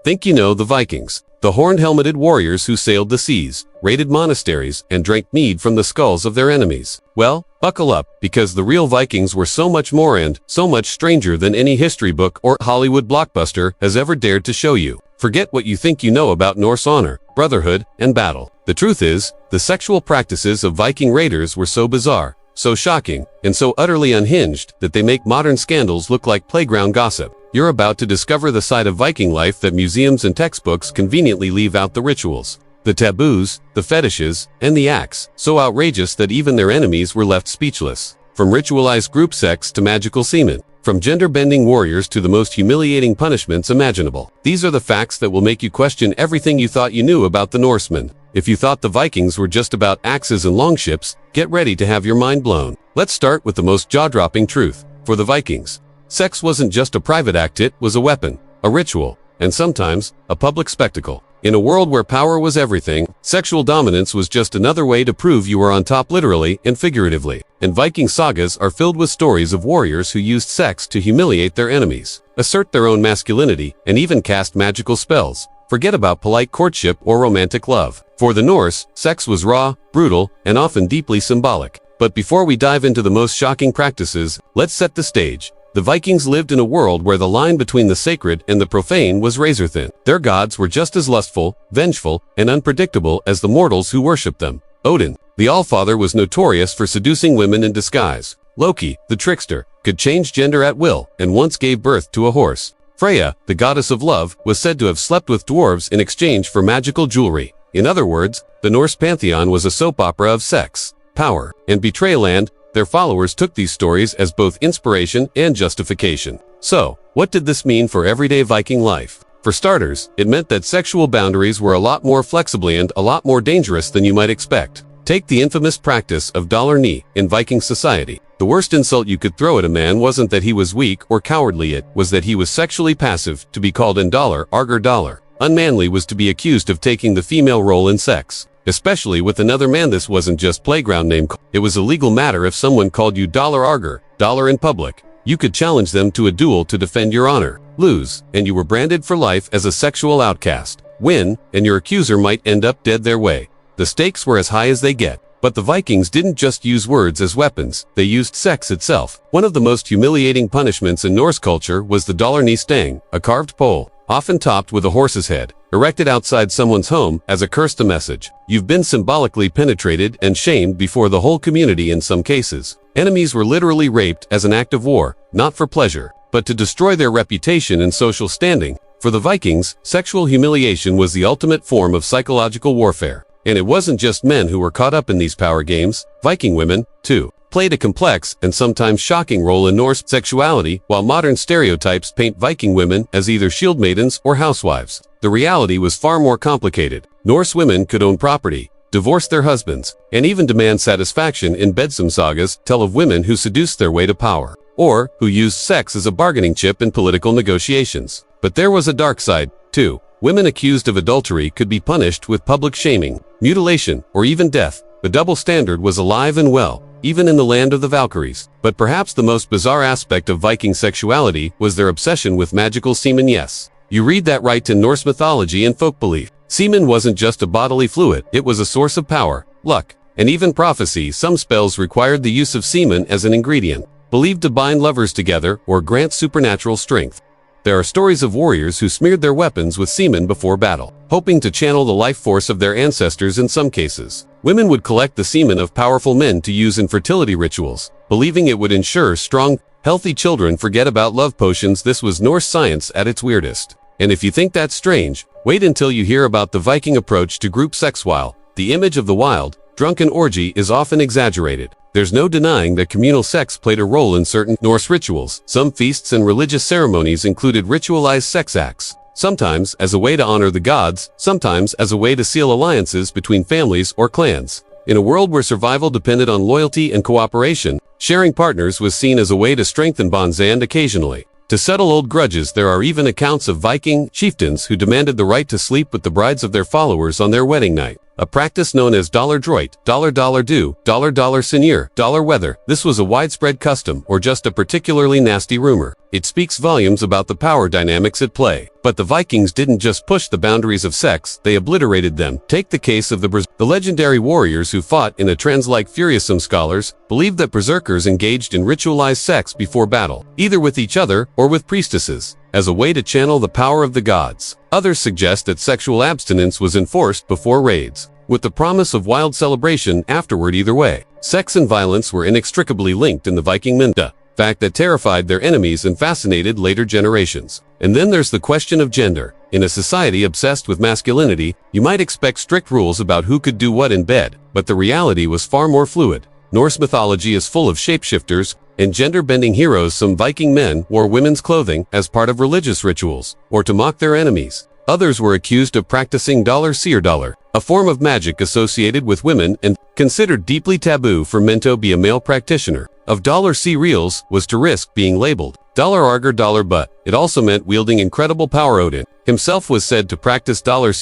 Think you know the Vikings, the horned-helmeted warriors who sailed the seas, raided monasteries, and drank mead from the skulls of their enemies. Well, buckle up, because the real Vikings were so much more and so much stranger than any history book or Hollywood blockbuster has ever dared to show you. Forget what you think you know about Norse honor, brotherhood, and battle. The truth is, the sexual practices of Viking raiders were so bizarre, so shocking, and so utterly unhinged that they make modern scandals look like playground gossip. You're about to discover the side of Viking life that museums and textbooks conveniently leave out: the rituals, the taboos, the fetishes, and the acts, so outrageous that even their enemies were left speechless. From ritualized group sex to magical semen, from gender-bending warriors to the most humiliating punishments imaginable. These are the facts that will make you question everything you thought you knew about the Norsemen. If you thought the Vikings were just about axes and longships, get ready to have your mind blown. Let's start with the most jaw-dropping truth. For the Vikings, sex wasn't just a private act, it was a weapon, a ritual, and sometimes, a public spectacle. In a world where power was everything, sexual dominance was just another way to prove you were on top, literally and figuratively. And Viking sagas are filled with stories of warriors who used sex to humiliate their enemies, assert their own masculinity, and even cast magical spells. Forget about polite courtship or romantic love. For the Norse, sex was raw, brutal, and often deeply symbolic. But before we dive into the most shocking practices, let's set the stage. The Vikings lived in a world where the line between the sacred and the profane was razor-thin. Their gods were just as lustful, vengeful, and unpredictable as the mortals who worshipped them. Odin, the Allfather, was notorious for seducing women in disguise. Loki, the trickster, could change gender at will and once gave birth to a horse. Freya, the goddess of love, was said to have slept with dwarves in exchange for magical jewelry. In other words, the Norse pantheon was a soap opera of sex, power, and betrayal, and their followers took these stories as both inspiration and justification. So, what did this mean for everyday Viking life? For starters, it meant that sexual boundaries were a lot more flexible and a lot more dangerous than you might expect. Take the infamous practice of dollar-knee in Viking society. The worst insult you could throw at a man wasn't that he was weak or cowardly, it was that he was sexually passive. To be called an dollar unmanly was to be accused of taking the female role in sex. Especially with another man, this wasn't just playground name. It was a legal matter. If someone called you dollar in public, you could challenge them to a duel to defend your honor. Lose, and you were branded for life as a sexual outcast. Win, and your accuser might end up dead their way. The stakes were as high as they get. But the Vikings didn't just use words as weapons, they used sex itself. One of the most humiliating punishments in Norse culture was the dollar-knee stang, a carved pole, often topped with a horse's head, erected outside someone's home as a curse. To message: you've been symbolically penetrated and shamed before the whole community. In some cases, enemies were literally raped as an act of war, not for pleasure, but to destroy their reputation and social standing. For the Vikings, sexual humiliation was the ultimate form of psychological warfare. And it wasn't just men who were caught up in these power games. Viking women, too, played a complex and sometimes shocking role in Norse sexuality. While modern stereotypes paint Viking women as either shield maidens or housewives, the reality was far more complicated. Norse women could own property, divorce their husbands, and even demand satisfaction in bed. Some sagas tell of women who seduced their way to power, or who used sex as a bargaining chip in political negotiations. But there was a dark side, too. Women accused of adultery could be punished with public shaming, mutilation, or even death. The double standard was alive and well, even in the land of the Valkyries. But perhaps the most bizarre aspect of Viking sexuality was their obsession with magical semen. Yes, you read that right. In Norse mythology and folk belief, semen wasn't just a bodily fluid, it was a source of power, luck, and even prophecy. Some spells required the use of semen as an ingredient, believed to bind lovers together or grant supernatural strength. There are stories of warriors who smeared their weapons with semen before battle, hoping to channel the life force of their ancestors. In some cases, women would collect the semen of powerful men to use in fertility rituals, believing it would ensure strong, healthy children. Forget about love potions. This was Norse science at its weirdest. And if you think that's strange, wait until you hear about the Viking approach to group sex. While the image of the wild, drunken orgy is often exaggerated, there's no denying that communal sex played a role in certain Norse rituals. Some feasts and religious ceremonies included ritualized sex acts, sometimes as a way to honor the gods, sometimes as a way to seal alliances between families or clans. In a world where survival depended on loyalty and cooperation, sharing partners was seen as a way to strengthen bonds and, occasionally, to settle old grudges. There are even accounts of Viking chieftains who demanded the right to sleep with the brides of their followers on their wedding night. a practice known as downright, dollar do, dollar seigneur, dollar weather. This was a widespread custom or just a particularly nasty rumor. It speaks volumes about the power dynamics at play. But the Vikings didn't just push the boundaries of sex, they obliterated them. Take the case of the legendary warriors who fought in a trans-like fury. Some scholars believed that berserkers engaged in ritualized sex before battle, either with each other or with priestesses, as a way to channel the power of the gods. Others suggest that sexual abstinence was enforced before raids, with the promise of wild celebration afterward. Either way, sex and violence were inextricably linked in the Viking myth, fact that terrified their enemies and fascinated later generations. And then there's the question of gender. In a society obsessed with masculinity, you might expect strict rules about who could do what in bed, but the reality was far more fluid. Norse mythology is full of shapeshifters and gender-bending heroes. Some Viking men wore women's clothing as part of religious rituals, or to mock their enemies. Others were accused of practicing dollar, a form of magic associated with women and considered deeply taboo for men to be a male practitioner of reals was to risk being labeled dollar, but it also meant wielding incredible power. Odin himself was said to practice dollar,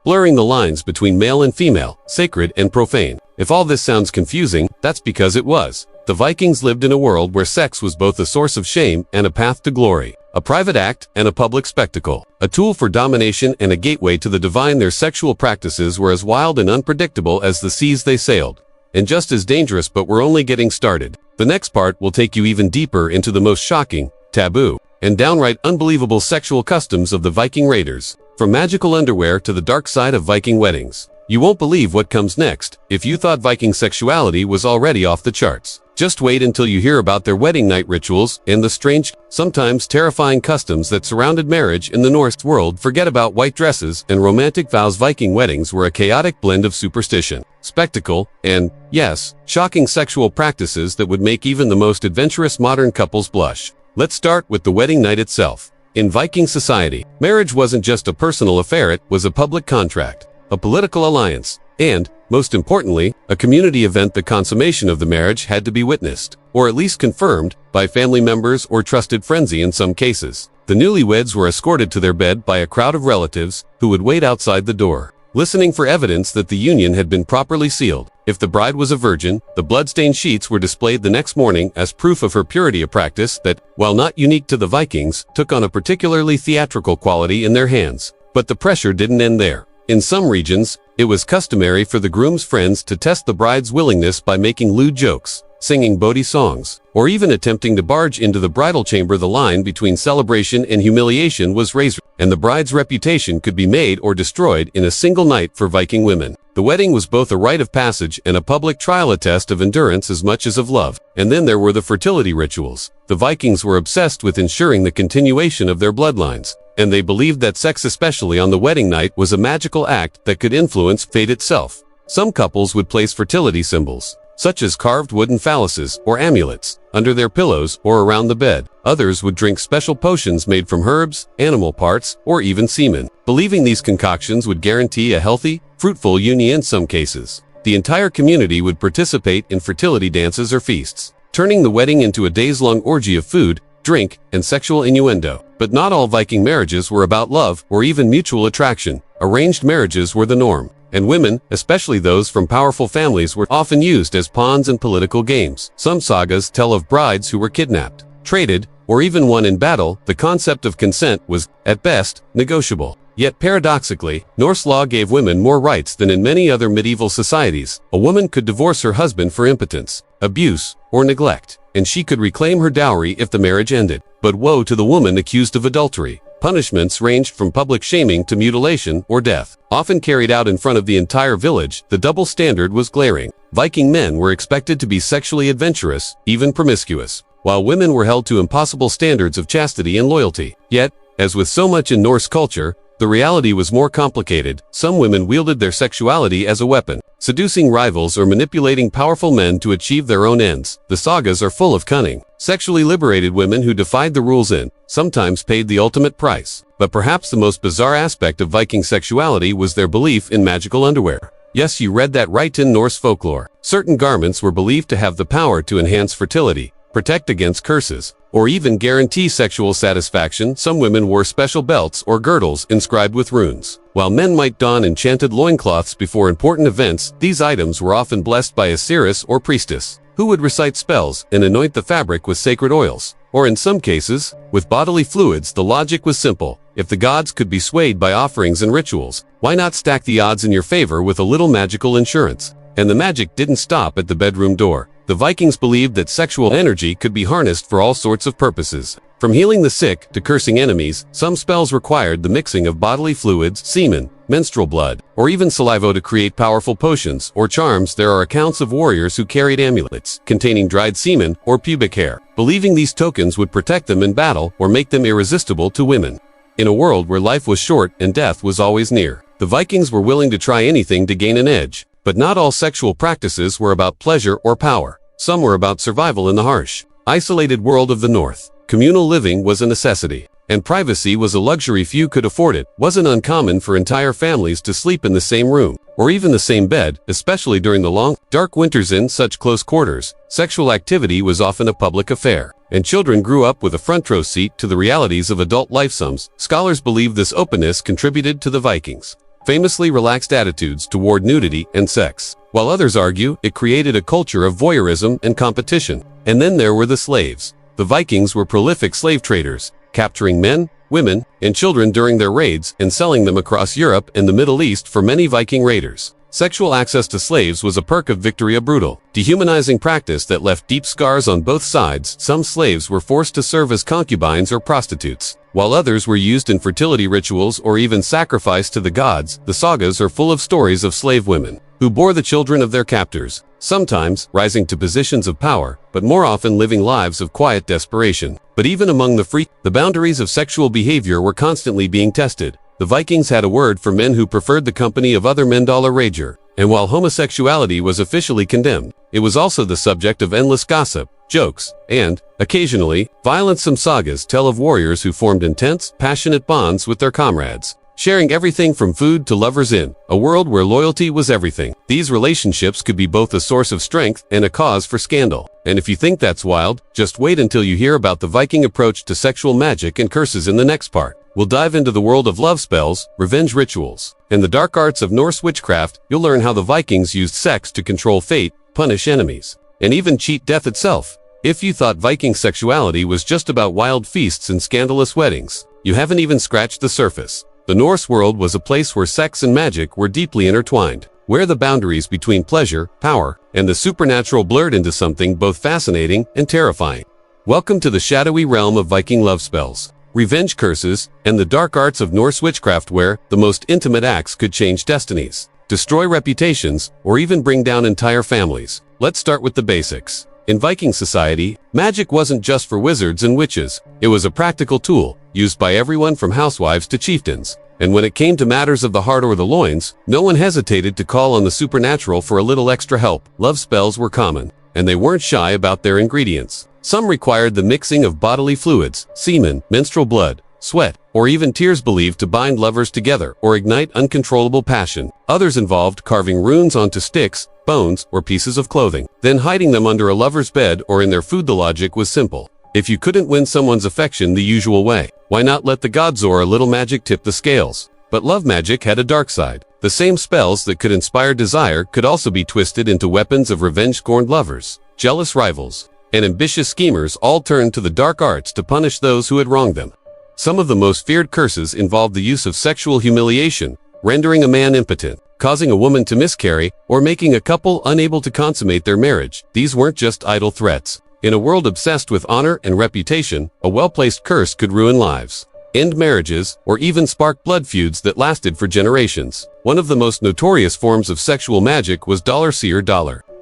blurring the lines between male and female, sacred and profane. If all this sounds confusing, that's because it was. The Vikings lived in a world where sex was both a source of shame and a path to glory, a private act and a public spectacle, a tool for domination and a gateway to the divine. Their sexual practices were as wild and unpredictable as the seas they sailed, and just as dangerous. But we're only getting started. The next part will take you even deeper into the most shocking, taboo, and downright unbelievable sexual customs of the Viking raiders, from magical underwear to the dark side of Viking weddings. You won't believe what comes next if you thought Viking sexuality was already off the charts. Just wait until you hear about their wedding night rituals and the strange, sometimes terrifying customs that surrounded marriage in the Norse world. Forget about white dresses and romantic vows. Viking weddings were a chaotic blend of superstition, spectacle, and, yes, shocking sexual practices that would make even the most adventurous modern couples blush. Let's start with the wedding night itself. In Viking society, marriage wasn't just a personal affair, it was a public contract, a political alliance, and, most importantly, a community event. The consummation of the marriage had to be witnessed, or at least confirmed, by family members or trusted friends. In some cases, the newlyweds were escorted to their bed by a crowd of relatives who would wait outside the door, listening for evidence that the union had been properly sealed. If the bride was a virgin, the bloodstained sheets were displayed the next morning as proof of her purity, a practice that, while not unique to the Vikings, took on a particularly theatrical quality in their hands. But the pressure didn't end there. In some regions, it was customary for the groom's friends to test the bride's willingness by making lewd jokes, singing bawdy songs, or even attempting to barge into the bridal chamber. The line between celebration and humiliation was razor, and the bride's reputation could be made or destroyed in a single night. For Viking women, the wedding was both a rite of passage and a public trial, a test of endurance as much as of love. And then there were the fertility rituals. The Vikings were obsessed with ensuring the continuation of their bloodlines, and they believed that sex, especially on the wedding night, was a magical act that could influence fate itself. Some couples would place fertility symbols, such as carved wooden phalluses or amulets, under their pillows or around the bed. Others would drink special potions made from herbs, animal parts, or even semen, believing these concoctions would guarantee a healthy, fruitful union. In some cases, the entire community would participate in fertility dances or feasts, turning the wedding into a days-long orgy of food, drink, and sexual innuendo. But not all Viking marriages were about love or even mutual attraction. Arranged marriages were the norm, and women, especially those from powerful families, were often used as pawns in political games. Some sagas tell of brides who were kidnapped, traded, or even won in battle. The concept of consent was, at best, negotiable. Yet paradoxically, Norse law gave women more rights than in many other medieval societies. A woman could divorce her husband for impotence, abuse, or neglect, and she could reclaim her dowry if the marriage ended. But woe to the woman accused of adultery. Punishments ranged from public shaming to mutilation or death, often carried out in front of the entire village. The double standard was glaring. Viking men were expected to be sexually adventurous, even promiscuous, while women were held to impossible standards of chastity and loyalty. Yet, as with so much in Norse culture, the reality was more complicated. Some women wielded their sexuality as a weapon, seducing rivals or manipulating powerful men to achieve their own ends. The sagas are full of cunning, sexually liberated women who defied the rules and sometimes paid the ultimate price. But perhaps the most bizarre aspect of Viking sexuality was their belief in magical underwear. Yes, you read that right. In Norse folklore, certain garments were believed to have the power to enhance fertility, protect against curses, or even guarantee sexual satisfaction, some women wore special belts or girdles inscribed with runes. While men might don enchanted loincloths before important events, these items were often blessed by a seeress or priestess, who would recite spells and anoint the fabric with sacred oils. Or in some cases, with bodily fluids. The logic was simple. If the gods could be swayed by offerings and rituals, why not stack the odds in your favor with a little magical insurance? And the magic didn't stop at the bedroom door. The Vikings believed that sexual energy could be harnessed for all sorts of purposes. From healing the sick to cursing enemies, some spells required the mixing of bodily fluids, semen, menstrual blood, or even saliva to create powerful potions or charms. There are accounts of warriors who carried amulets containing dried semen or pubic hair, believing these tokens would protect them in battle or make them irresistible to women. In a world where life was short and death was always near, the Vikings were willing to try anything to gain an edge. But not all sexual practices were about pleasure or power. Some were about survival in the harsh, isolated world of the North. Communal living was a necessity, and privacy was a luxury few could afford. It wasn't uncommon for entire families to sleep in the same room, or even the same bed, especially during the long, dark winters. In such close quarters, sexual activity was often a public affair, and children grew up with a front-row seat to the realities of adult life. Some scholars believe this openness contributed to the Vikings' famously relaxed attitudes toward nudity and sex, while others argue it created a culture of voyeurism and competition. And then there were the slaves. The Vikings were prolific slave traders, capturing men, women, and children during their raids and selling them across Europe and the Middle East. For many Viking raiders, sexual access to slaves was a perk of victory, a brutal, dehumanizing practice that left deep scars on both sides. Some slaves were forced to serve as concubines or prostitutes, while others were used in fertility rituals or even sacrificed to the gods. The sagas are full of stories of slave women who bore the children of their captors, sometimes rising to positions of power, but more often living lives of quiet desperation. But even among the free, the boundaries of sexual behavior were constantly being tested. The Vikings had a word for men who preferred the company of other men, rager. And while homosexuality was officially condemned, it was also the subject of endless gossip, jokes, and, occasionally, violence. Some sagas tell of warriors who formed intense, passionate bonds with their comrades, sharing everything from food to lovers. In a world where loyalty was everything, these relationships could be both a source of strength and a cause for scandal. And if you think that's wild, just wait until you hear about the Viking approach to sexual magic and curses in the next part. We'll dive into the world of love spells, revenge rituals, and the dark arts of Norse witchcraft. You'll learn how the Vikings used sex to control fate, punish enemies, and even cheat death itself. If you thought Viking sexuality was just about wild feasts and scandalous weddings, you haven't even scratched the surface. The Norse world was a place where sex and magic were deeply intertwined, where the boundaries between pleasure, power, and the supernatural blurred into something both fascinating and terrifying. Welcome to the shadowy realm of Viking love spells, revenge curses, and the dark arts of Norse witchcraft, where the most intimate acts could change destinies, destroy reputations, or even bring down entire families. Let's start with the basics. In Viking society, magic wasn't just for wizards and witches. It was a practical tool, used by everyone from housewives to chieftains. And when it came to matters of the heart or the loins, no one hesitated to call on the supernatural for a little extra help. Love spells were common, and they weren't shy about their ingredients. Some required the mixing of bodily fluids, semen, menstrual blood, sweat, or even tears, believed to bind lovers together or ignite uncontrollable passion. Others involved carving runes onto sticks, bones, or pieces of clothing, then hiding them under a lover's bed or in their food. The logic was simple. If you couldn't win someone's affection the usual way, why not let the gods or a little magic tip the scales? But love magic had a dark side. The same spells that could inspire desire could also be twisted into weapons of revenge. Scorned lovers, jealous rivals, and ambitious schemers all turned to the dark arts to punish those who had wronged them. Some of the most feared curses involved the use of sexual humiliation, rendering a man impotent, causing a woman to miscarry, or making a couple unable to consummate their marriage. These weren't just idle threats. In a world obsessed with honor and reputation, a well-placed curse could ruin lives, end marriages, or even spark blood feuds that lasted for generations. One of the most notorious forms of sexual magic was seer,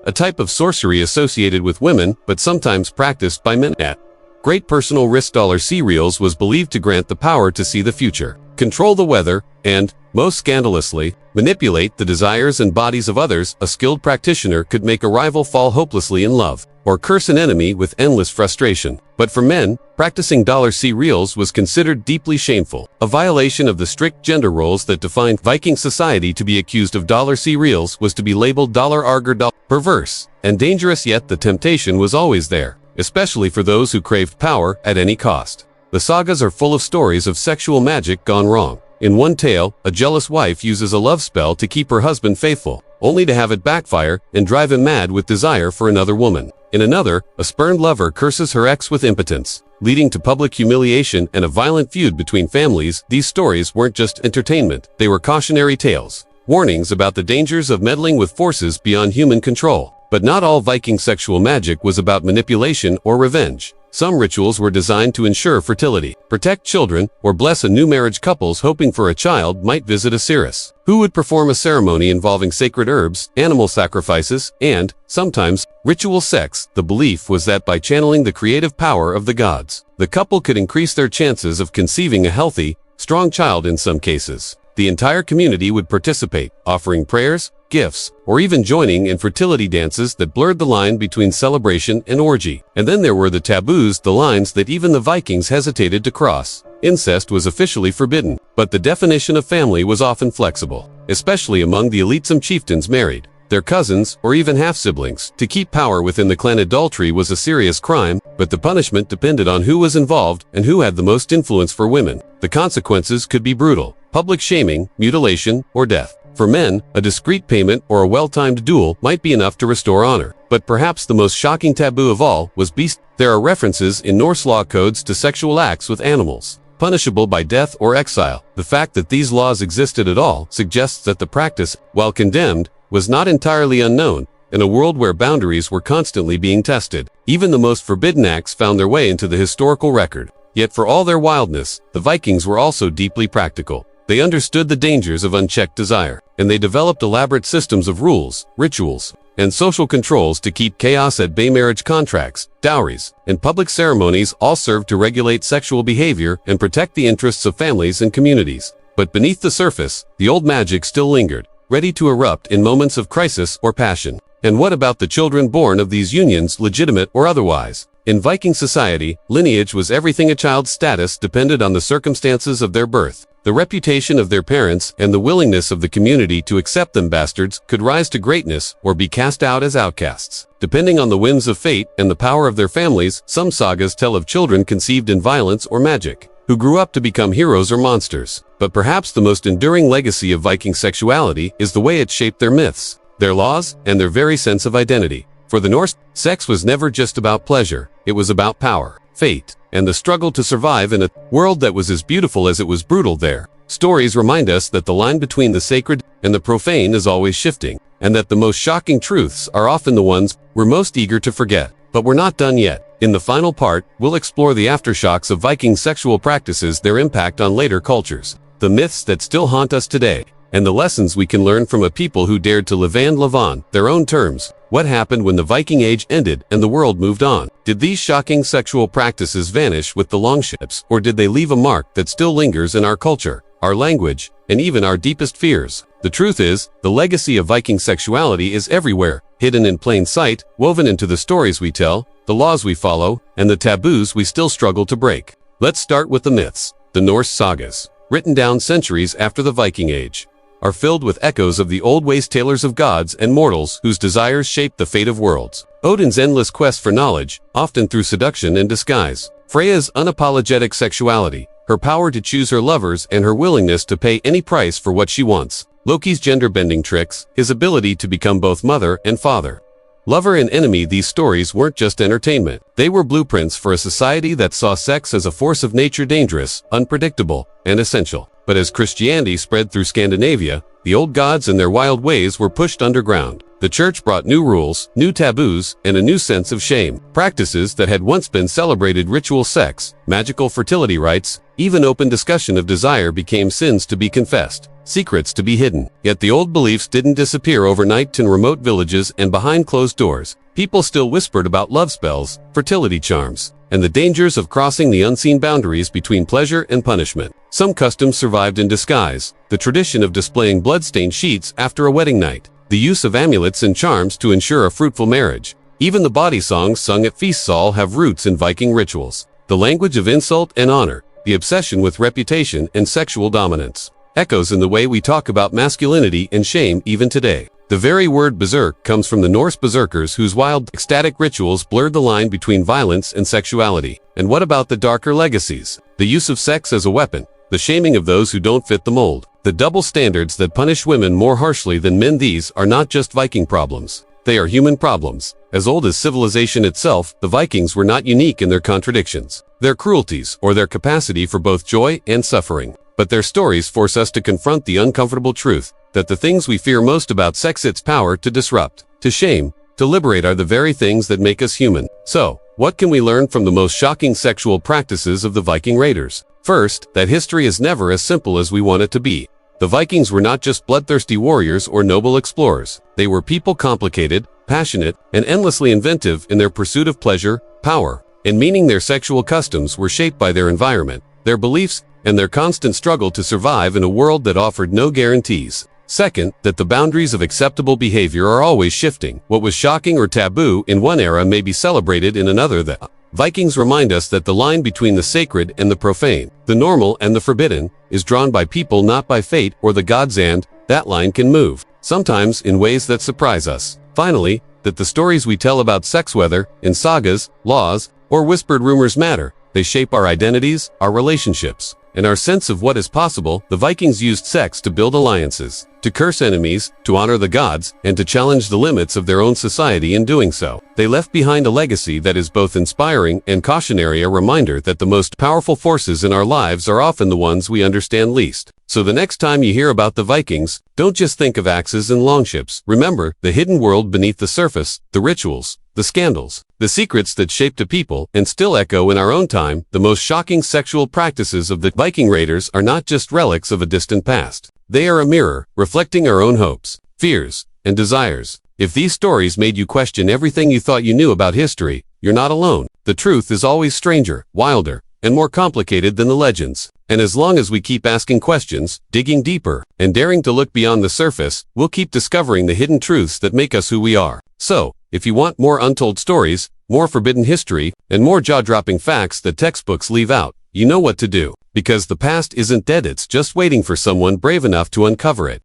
a type of sorcery associated with women, but sometimes practiced by men. At great personal risk, seers was believed to grant the power to see the future, control the weather, and, most scandalously, manipulate the desires and bodies of others. A skilled practitioner could make a rival fall hopelessly in love, or curse an enemy with endless frustration. But for men, practicing seers was considered deeply shameful, a violation of the strict gender roles that defined Viking society. To be accused of seers was to be labeled arger, perverse, and dangerous. Yet the temptation was always there. especially for those who craved power at any cost. The sagas are full of stories of sexual magic gone wrong. In one tale, a jealous wife uses a love spell to keep her husband faithful, only to have it backfire and drive him mad with desire for another woman. In another, a spurned lover curses her ex with impotence, leading to public humiliation and a violent feud between families. These stories weren't just entertainment, they were cautionary tales, warnings about the dangers of meddling with forces beyond human control. But not all Viking sexual magic was about manipulation or revenge. Some rituals were designed to ensure fertility, protect children, or bless a new marriage. Couples hoping for a child might visit a seeress, who would perform a ceremony involving sacred herbs, animal sacrifices, and, sometimes, ritual sex. The belief was that by channeling the creative power of the gods, the couple could increase their chances of conceiving a healthy, strong child. In some cases, the entire community would participate, offering prayers, gifts, or even joining in fertility dances that blurred the line between celebration and orgy. And then there were the taboos, the lines that even the Vikings hesitated to cross. Incest was officially forbidden, but the definition of family was often flexible, especially among the elite. Some chieftains married their cousins or even half-siblings to keep power within the clan. Adultery was a serious crime, but the punishment depended on who was involved and who had the most influence. For women, the consequences could be brutal: public shaming, mutilation, or death. For men, a discreet payment or a well-timed duel might be enough to restore honor. But perhaps the most shocking taboo of all was beast. There are references in Norse law codes to sexual acts with animals, punishable by death or exile. The fact that these laws existed at all suggests that the practice, while condemned, was not entirely unknown. In a world where boundaries were constantly being tested, even the most forbidden acts found their way into the historical record. Yet for all their wildness, the Vikings were also deeply practical. They understood the dangers of unchecked desire, and they developed elaborate systems of rules, rituals, and social controls to keep chaos at bay. Marriage contracts, dowries, and public ceremonies all served to regulate sexual behavior and protect the interests of families and communities. But beneath the surface, the old magic still lingered, ready to erupt in moments of crisis or passion. And what about the children born of these unions, legitimate or otherwise? In Viking society, lineage was everything. A child's status depended on the circumstances of their birth, the reputation of their parents, and the willingness of the community to accept them. Bastards could rise to greatness or be cast out as outcasts, depending on the whims of fate and the power of their families. Some sagas tell of children conceived in violence or magic, who grew up to become heroes or monsters. But perhaps the most enduring legacy of Viking sexuality is the way it shaped their myths, their laws, and their very sense of identity. For the Norse, sex was never just about pleasure. It was about power, fate, and the struggle to survive in a world that was as beautiful as it was brutal. Their stories remind us that the line between the sacred and the profane is always shifting, and that the most shocking truths are often the ones we're most eager to forget. But we're not done yet. In the final part, we'll explore the aftershocks of Viking sexual practices, their impact on later cultures, the myths that still haunt us today, and the lessons we can learn from a people who dared to live and live on their own terms. What happened when the Viking Age ended and the world moved on? Did these shocking sexual practices vanish with the longships, or did they leave a mark that still lingers in our culture, our language, and even our deepest fears? The truth is, the legacy of Viking sexuality is everywhere, hidden in plain sight, woven into the stories we tell, the laws we follow, and the taboos we still struggle to break. Let's start with the myths. The Norse sagas, written down centuries after the Viking Age, are filled with echoes of the old ways, tales of gods and mortals whose desires shaped the fate of worlds. Odin's endless quest for knowledge, often through seduction and disguise. Freya's unapologetic sexuality, her power to choose her lovers, and her willingness to pay any price for what she wants. Loki's gender-bending tricks, his ability to become both mother and father, lover and enemy. These stories weren't just entertainment. They were blueprints for a society that saw sex as a force of nature, dangerous, unpredictable, and essential. But as Christianity spread through Scandinavia, the old gods and their wild ways were pushed underground. The church brought new rules, new taboos, and a new sense of shame. Practices that had once been celebrated, ritual sex, magical fertility rites, even open discussion of desire, became sins to be confessed, secrets to be hidden. Yet the old beliefs didn't disappear overnight. In remote villages and behind closed doors, people still whispered about love spells, fertility charms, and the dangers of crossing the unseen boundaries between pleasure and punishment. Some customs survived in disguise: the tradition of displaying blood-stained sheets after a wedding night, the use of amulets and charms to ensure a fruitful marriage. Even the body songs sung at feasts all have roots in Viking rituals. The language of insult and honor, the obsession with reputation and sexual dominance, echoes in the way we talk about masculinity and shame even today. The very word berserk comes from the Norse berserkers whose wild, ecstatic rituals blurred the line between violence and sexuality. And what about the darker legacies? The use of sex as a weapon, the shaming of those who don't fit the mold, the double standards that punish women more harshly than men. These are not just Viking problems. They are human problems. As old as civilization itself, the Vikings were not unique in their contradictions, their cruelties, or their capacity for both joy and suffering. But their stories force us to confront the uncomfortable truth that the things we fear most about sex, its power to disrupt, to shame, to liberate, are the very things that make us human. So, what can we learn from the most shocking sexual practices of the Viking raiders? First, that history is never as simple as we want it to be. The Vikings were not just bloodthirsty warriors or noble explorers. They were people, complicated, passionate, and endlessly inventive in their pursuit of pleasure, power, and meaning. Their sexual customs were shaped by their environment, their beliefs, and their constant struggle to survive in a world that offered no guarantees. Second, that the boundaries of acceptable behavior are always shifting. What was shocking or taboo in one era may be celebrated in another. The Vikings remind us that the line between the sacred and the profane, the normal and the forbidden, is drawn by people, not by fate or the gods, and that line can move, sometimes in ways that surprise us. Finally, that the stories we tell about sex, whether in sagas, laws, or whispered rumors, matter. They shape our identities, our relationships, and our sense of what is possible. The Vikings used sex to build alliances, to curse enemies, to honor the gods, and to challenge the limits of their own society. In doing so, they left behind a legacy that is both inspiring and cautionary, a reminder that the most powerful forces in our lives are often the ones we understand least. So the next time you hear about the Vikings, don't just think of axes and longships. Remember the hidden world beneath the surface, the rituals, the scandals, the secrets that shaped a people and still echo in our own time. The most shocking sexual practices of the Viking raiders are not just relics of a distant past. They are a mirror, reflecting our own hopes, fears, and desires. If these stories made you question everything you thought you knew about history, you're not alone. The truth is always stranger, wilder, and more complicated than the legends. And as long as we keep asking questions, digging deeper, and daring to look beyond the surface, we'll keep discovering the hidden truths that make us who we are. So, if you want more untold stories, more forbidden history, and more jaw-dropping facts that textbooks leave out, you know what to do. Because the past isn't dead, it's just waiting for someone brave enough to uncover it.